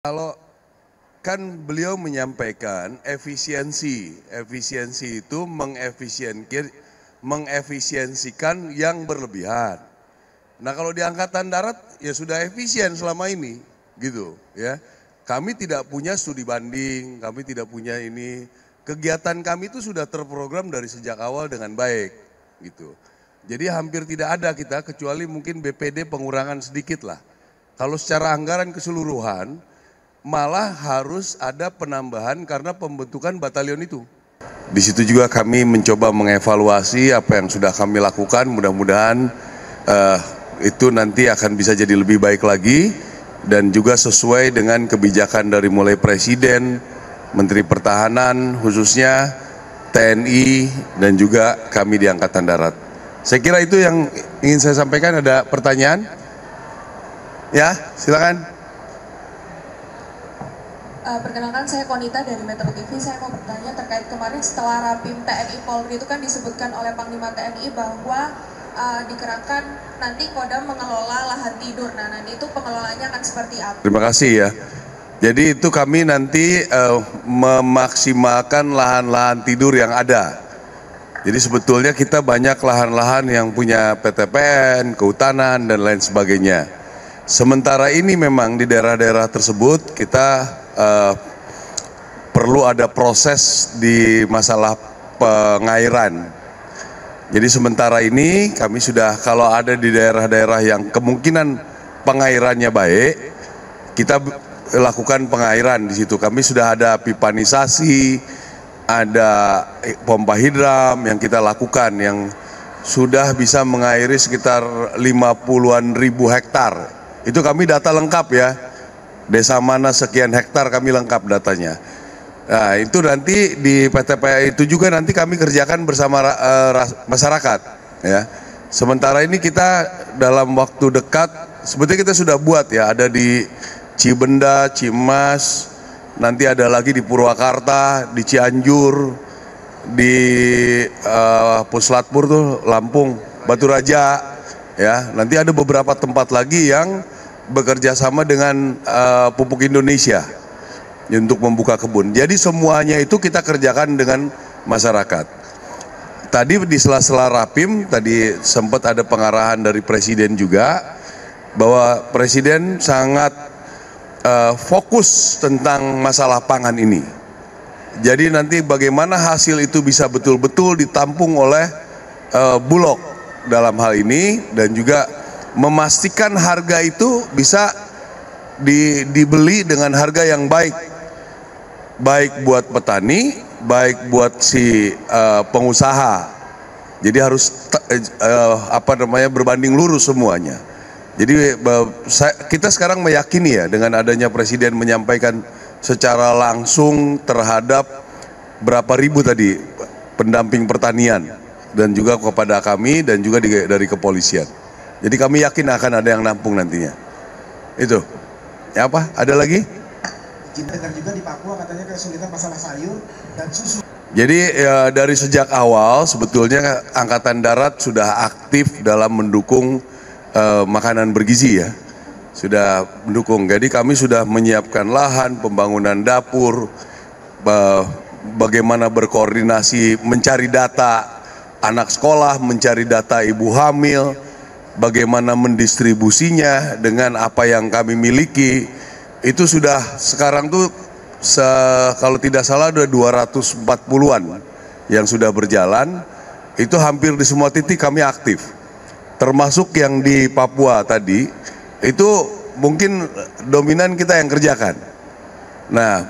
Kalau kan beliau menyampaikan efisiensi itu mengefisiensikan yang berlebihan. Nah kalau di Angkatan Darat ya sudah efisien selama ini, gitu ya. Kami tidak punya studi banding, kami tidak punya ini. Kegiatan kami itu sudah terprogram dari sejak awal dengan baik, gitu. Jadi hampir tidak ada kita kecuali mungkin BPD pengurangan sedikit lah. Kalau secara anggaran keseluruhan malah harus ada penambahan karena pembentukan batalion itu. Di situ juga kami mencoba mengevaluasi apa yang sudah kami lakukan. Mudah-mudahan itu nanti akan bisa jadi lebih baik lagi dan juga sesuai dengan kebijakan dari mulai Presiden, Menteri Pertahanan khususnya, TNI dan juga kami di Angkatan Darat. Saya kira itu yang ingin saya sampaikan. Ada pertanyaan? Ya, silakan. Perkenalkan, saya Konita dari Metro TV. Saya mau bertanya terkait kemarin setelah Rapim TNI Polri itu kan disebutkan oleh Panglima TNI bahwa dikerahkan nanti Kodam mengelola lahan tidur. Nah, nanti itu pengelolaannya akan seperti apa? Terima kasih ya. Jadi itu kami nanti memaksimalkan lahan-lahan tidur yang ada. Jadi sebetulnya kita banyak lahan-lahan yang punya PTPN, kehutanan dan lain sebagainya. Sementara ini memang di daerah-daerah tersebut kita perlu ada proses di masalah pengairan. Jadi sementara ini kami sudah, kalau ada di daerah-daerah yang kemungkinan pengairannya baik, kita lakukan pengairan di situ. Kami sudah ada pipanisasi, ada pompa hidram yang kita lakukan yang sudah bisa mengairi sekitar 50-an ribu hektar. Itu kami data lengkap ya. Desa mana sekian hektar kami lengkap datanya. Nah itu nanti di PTPA itu juga nanti kami kerjakan bersama masyarakat ya. Sementara ini kita dalam waktu dekat sebetulnya kita sudah buat ya, ada di Cibenda, Cimas, nanti ada lagi di Purwakarta, di Cianjur, di Puslatpur tuh Lampung, Batu Raja ya. Nanti ada beberapa tempat lagi yang bekerja sama dengan Pupuk Indonesia untuk membuka kebun. Jadi semuanya itu kita kerjakan dengan masyarakat. Tadi di sela-sela Rapim tadi sempat ada pengarahan dari Presiden juga bahwa Presiden sangat fokus tentang masalah pangan ini. Jadi nanti bagaimana hasil itu bisa betul-betul ditampung oleh Bulog dalam hal ini dan juga memastikan harga itu bisa dibeli dengan harga yang baik buat petani, baik buat si pengusaha. Jadi harus berbanding lurus semuanya. Jadi kita sekarang meyakini ya dengan adanya Presiden menyampaikan secara langsung terhadap berapa ribu tadi pendamping pertanian dan juga kepada kami dan juga dari kepolisian. Jadi kami yakin akan ada yang nampung nantinya. Itu. Ya apa? Ada lagi? Dengar juga di Papua katanya kesulitan masalah sayur dan susu. Jadi ya, dari sejak awal sebetulnya Angkatan Darat sudah aktif dalam mendukung makanan bergizi ya. Sudah mendukung. Jadi kami sudah menyiapkan lahan, pembangunan dapur, bagaimana berkoordinasi, mencari data anak sekolah, mencari data ibu hamil, bagaimana mendistribusinya dengan apa yang kami miliki. Itu sudah sekarang tuh kalau tidak salah ada 240-an yang sudah berjalan. Itu hampir di semua titik kami aktif. Termasuk yang di Papua tadi, itu mungkin dominan kita yang kerjakan. Nah,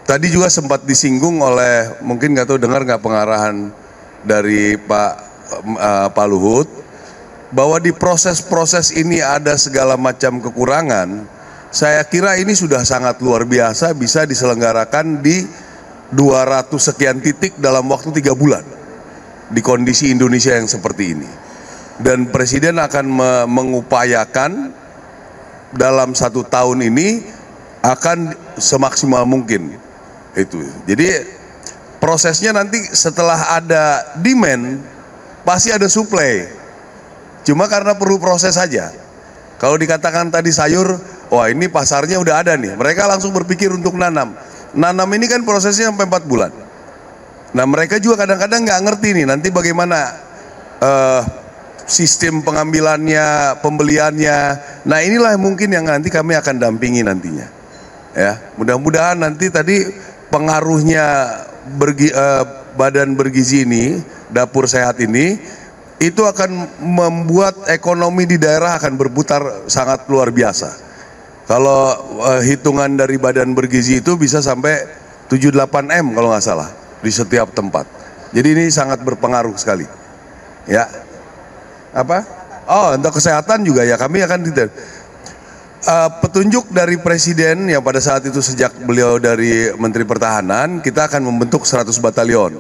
tadi juga sempat disinggung oleh, mungkin nggak tahu dengar nggak pengarahan dari Pak Luhut, bahwa di proses-proses ini ada segala macam kekurangan. Saya kira ini sudah sangat luar biasa bisa diselenggarakan di 200 sekian titik dalam waktu 3 bulan di kondisi Indonesia yang seperti ini. Dan Presiden akan mengupayakan dalam 1 tahun ini akan semaksimal mungkin itu. Jadi prosesnya nanti setelah ada demand pasti ada supply. Cuma karena perlu proses saja. Kalau dikatakan tadi sayur wah ini pasarnya udah ada nih, mereka langsung berpikir untuk nanam. Nanam ini kan prosesnya sampai 4 bulan. Nah mereka juga kadang-kadang nggak ngerti nih nanti bagaimana sistem pengambilannya, pembeliannya. Nah inilah mungkin yang nanti kami akan dampingi nantinya. Ya, mudah-mudahan nanti tadi pengaruhnya badan bergizi ini, dapur sehat ini, itu akan membuat ekonomi di daerah akan berputar sangat luar biasa. Kalau hitungan dari badan bergizi itu bisa sampai 7-8 M kalau nggak salah di setiap tempat. Jadi ini sangat berpengaruh sekali. Ya, apa? Oh, untuk kesehatan juga ya kami akan petunjuk dari Presiden yang pada saat itu sejak beliau dari Menteri Pertahanan, kita akan membentuk 100 batalion.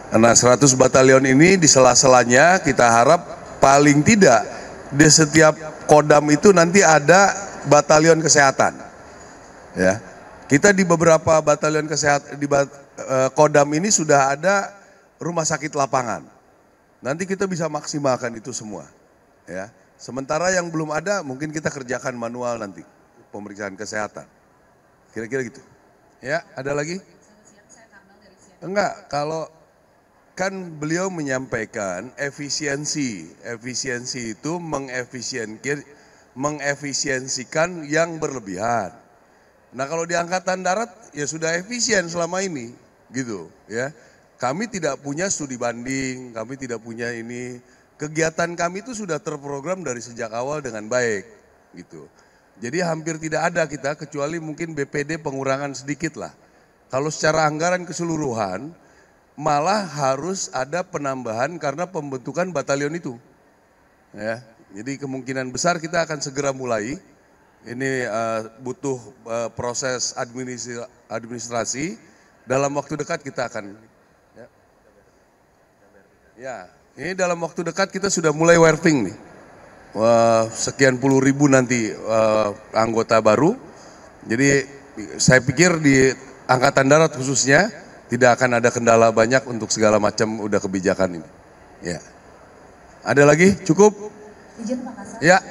Nah 100 batalion ini di sela-selanya kita harap paling tidak di setiap Kodam itu nanti ada batalion kesehatan. Ya, kita di beberapa batalion kesehatan di Kodam ini sudah ada rumah sakit lapangan. Nanti kita bisa maksimalkan itu semua. Ya. Sementara yang belum ada mungkin kita kerjakan manual nanti pemeriksaan kesehatan. Kira-kira gitu. Ya, ada lagi? Enggak, kalau kan beliau menyampaikan efisiensi itu mengefisiensikan yang berlebihan. Nah, kalau di Angkatan Darat ya sudah efisien selama ini, gitu ya. Kami tidak punya studi banding, kami tidak punya ini. Kegiatan kami itu sudah terprogram dari sejak awal dengan baik, gitu. Jadi hampir tidak ada kita, kecuali mungkin BPD pengurangan sedikit lah. Kalau secara anggaran keseluruhan, malah harus ada penambahan karena pembentukan batalion itu. Ya, jadi kemungkinan besar kita akan segera mulai. Ini butuh proses administrasi. Dalam waktu dekat kita akan. Ya, ini dalam waktu dekat kita sudah mulai wirefing nih. Sekian puluh ribu nanti anggota baru. Jadi saya pikir di Angkatan Darat khususnya tidak akan ada kendala banyak untuk segala macam udah kebijakan ini. Ya. Ada lagi? Cukup? Ya.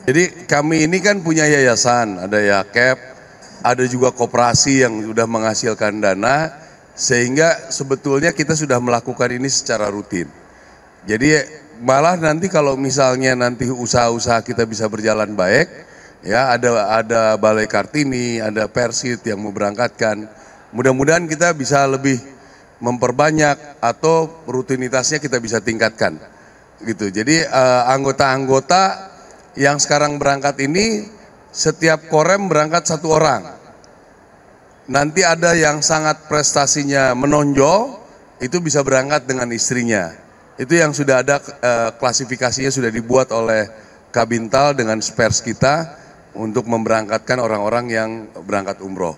Jadi kami ini kan punya yayasan, ada YAKEP, ada juga koperasi yang sudah menghasilkan dana, sehingga sebetulnya kita sudah melakukan ini secara rutin. Jadi malah nanti kalau misalnya nanti usaha-usaha kita bisa berjalan baik, ya ada Balai Kartini, ada Persit yang mau berangkatkan. Mudah-mudahan kita bisa lebih memperbanyak atau rutinitasnya kita bisa tingkatkan, gitu. Jadi anggota-anggota yang sekarang berangkat ini setiap korem berangkat 1 orang. Nanti ada yang sangat prestasinya menonjol, itu bisa berangkat dengan istrinya. Itu yang sudah ada klasifikasinya sudah dibuat oleh Kabintal dengan spers kita untuk memberangkatkan orang-orang yang berangkat umroh.